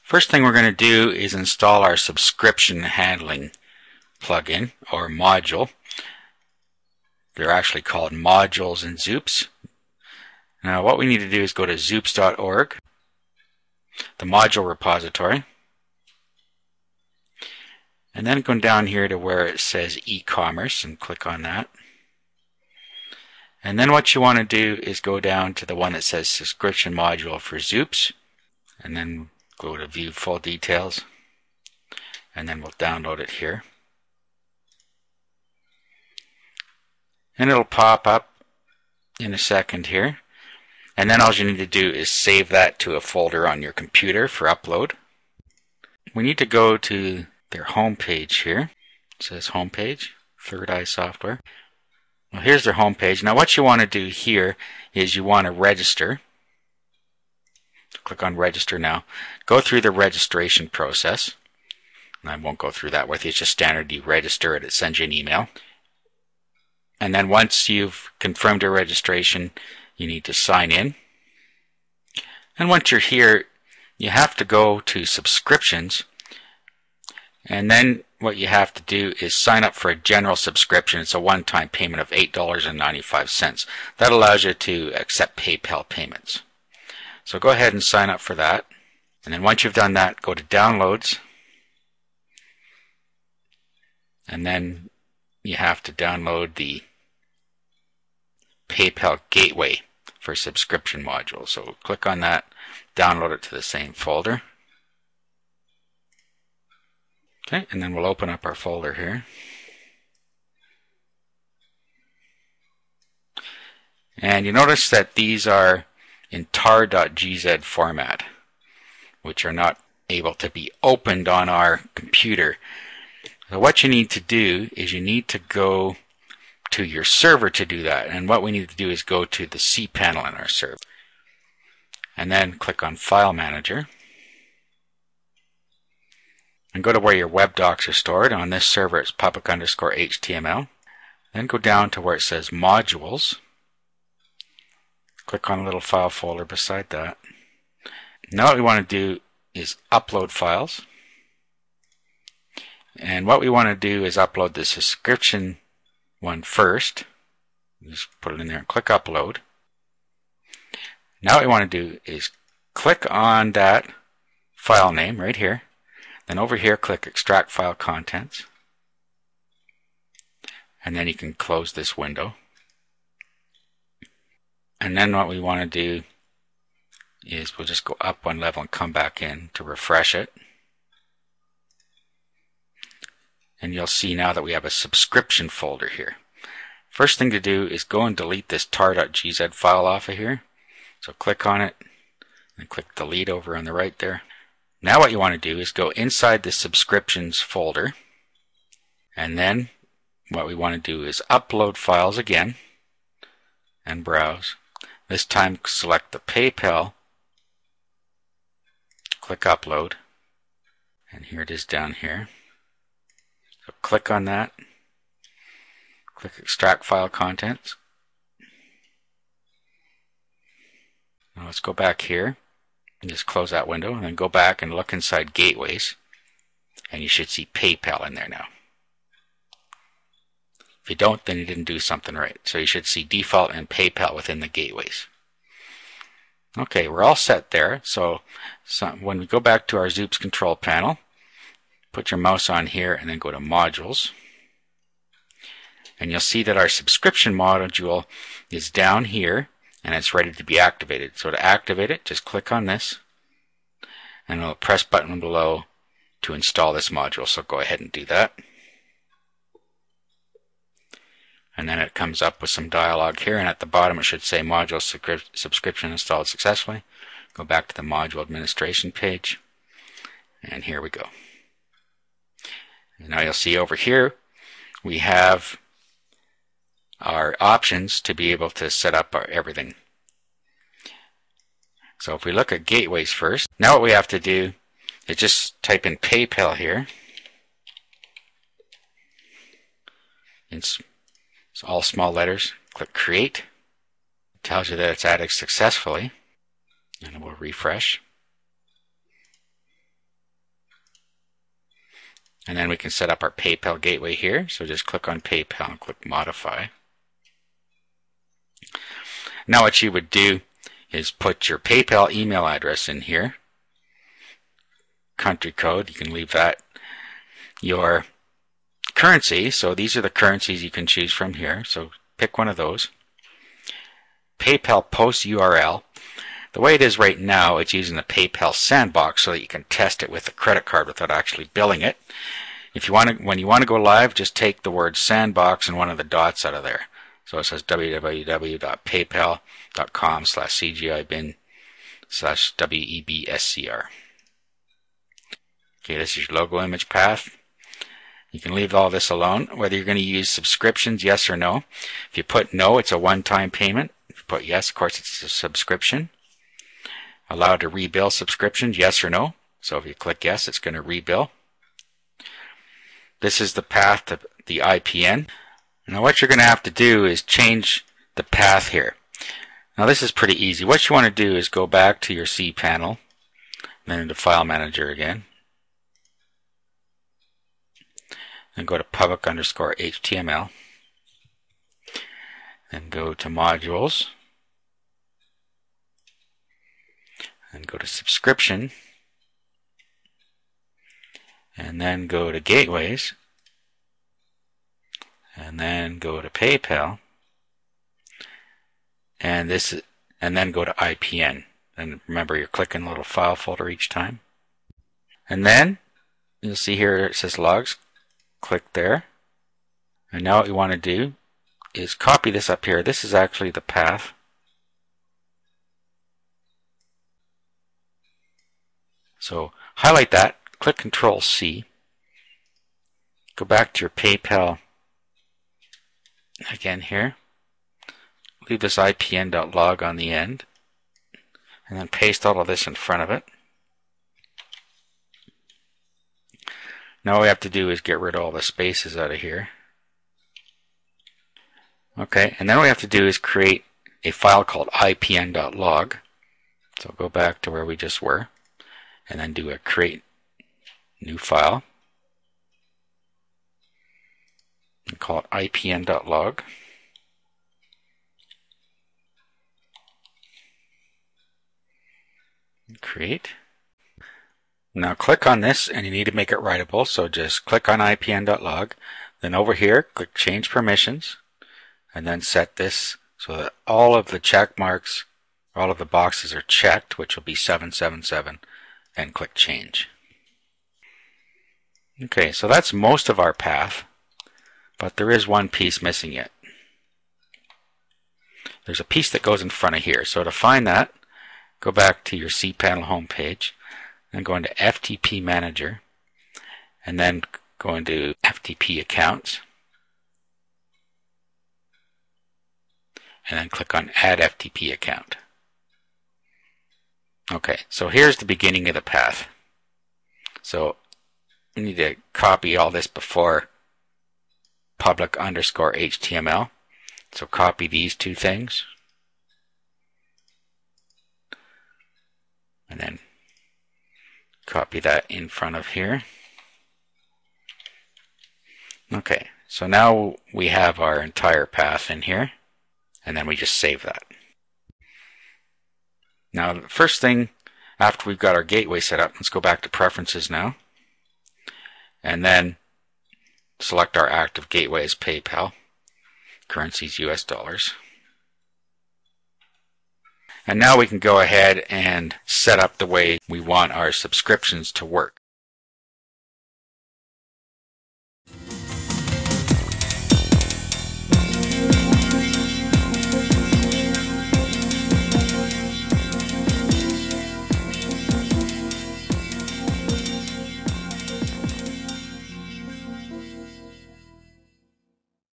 First thing we're going to do is install our subscription handling plugin or module. They're actually called modules in Zoops. Now what we need to do is go to zoops.org, the module repository, and then go down here to where it says e-commerce and click on that. And then what you want to do is go down to the one that says subscription module for Zoops, and then go to view full details, and then we'll download it here. And it'll pop up in a second here. And then all you need to do is save that to a folder on your computer for upload. We need to go to their home page here. It says home page, Third Eye Software. Well, here's their home page. Now what you want to do here is you want to register. Click on register now. Go through the registration process. I won't go through that with you. It's just standard. You register it. It sends you an email. And then once you've confirmed your registration, you need to sign in. And once you're here, you have to go to subscriptions. And then what you have to do is sign up for a general subscription. It's a one-time payment of $8.95. That allows you to accept PayPal payments. So go ahead and sign up for that. And then once you've done that, go to downloads. And then you have to download the PayPal Gateway for subscription module. So click on that, download it to the same folder. Okay, and then we'll open up our folder here. And you notice that these are in tar.gz format, which are not able to be opened on our computer. So what you need to do is you need to go to your server to do that. And what we need to do is go to the cPanel in our server. And then click on File Manager. And go to where your web docs are stored. On this server it's public_HTML. Then go down to where it says Modules. Click on a little file folder beside that. Now what we want to do is upload files. And what we want to do is upload the subscription one first. Just put it in there and click upload. Now what we want to do is click on that file name right here. Then over here click extract file contents. And then you can close this window. And then what we want to do is we'll just go up one level and come back in to refresh it. And you'll see now that we have a subscription folder here. First thing to do is go and delete this tar.gz file off of here. So click on it and click delete over on the right there. Now what you want to do is go inside the subscriptions folder, and then what we want to do is upload files again and browse. This time select the PayPal, click upload, and here it is down here. So click on that, click extract file contents. Now let's go back here and just close that window, and then go back and look inside gateways, and you should see PayPal in there now. If you don't, then you didn't do something right. So you should see default and PayPal within the gateways. Okay, we're all set there. So when we go back to our Zoops control panel, put your mouse on here and then go to modules. And you'll see that our subscription module is down here and it's ready to be activated. So to activate it, just click on this and it'll press button below to install this module. So go ahead and do that. And then it comes up with some dialog here, and at the bottom it should say module subscription installed successfully. Go back to the module administration page, and here we go. And now you'll see over here we have our options to be able to set up our everything. So if we look at gateways first, now what we have to do is just type in PayPal here. It's all small letters. Click create. It tells you that it's added successfully, and it will refresh. And then we can set up our PayPal gateway here. So just click on PayPal and click Modify. Now what you would do is put your PayPal email address in here. Country code, you can leave that. Your currency, so these are the currencies you can choose from here. So pick one of those. PayPal post URL. The way it is right now, it's using the PayPal sandbox so that you can test it with a credit card without actually billing it. If you want to, when you want to go live, just take the word sandbox and one of the dots out of there. So it says www.paypal.com/cgibin/WEBSCR. Okay, this is your logo image path. You can leave all this alone. Whether you're going to use subscriptions, yes or no. If you put no, it's a one-time payment. If you put yes, of course, it's a subscription. Allowed to rebill subscriptions, yes or no. So if you click yes, it's going to rebill. This is the path to the IPN. Now what you're going to have to do is change the path here. Now this is pretty easy. What you want to do is go back to your cPanel, then into File Manager again, and go to public_HTML, and go to Modules, and go to Subscription, and then go to Gateways, and then go to PayPal, and then go to IPN. And remember, you're clicking a little file folder each time. And then you'll see here it says logs. Click there. And now what you want to do is copy this up here. This is actually the path. So highlight that, click Control-C, go back to your PayPal again here, leave this IPN.log on the end, and then paste all of this in front of it. Now all we have to do is get rid of all the spaces out of here. Okay, and then what we have to do is create a file called IPN.log. So go back to where we just were, and then do a create new file, and call it IPN.log. Create. Now click on this, and you need to make it writable, so just click on IPN.log, then over here click Change Permissions, and then set this so that all of the check marks, all of the boxes are checked, which will be 777, and click Change. Okay, so that's most of our path, but there is one piece missing yet. There's a piece that goes in front of here, so to find that, go back to your cPanel homepage, and go into FTP Manager, and then go into FTP Accounts, and then click on Add FTP Account. Okay, so here's the beginning of the path. So you need to copy all this before public_HTML. So copy these two things, and then copy that in front of here. Okay, so now we have our entire path in here, and then we just save that. Now the first thing after we've got our gateway set up, let's go back to Preferences now, and then select our active gateway as PayPal, currencies US dollars. And now we can go ahead and set up the way we want our subscriptions to work.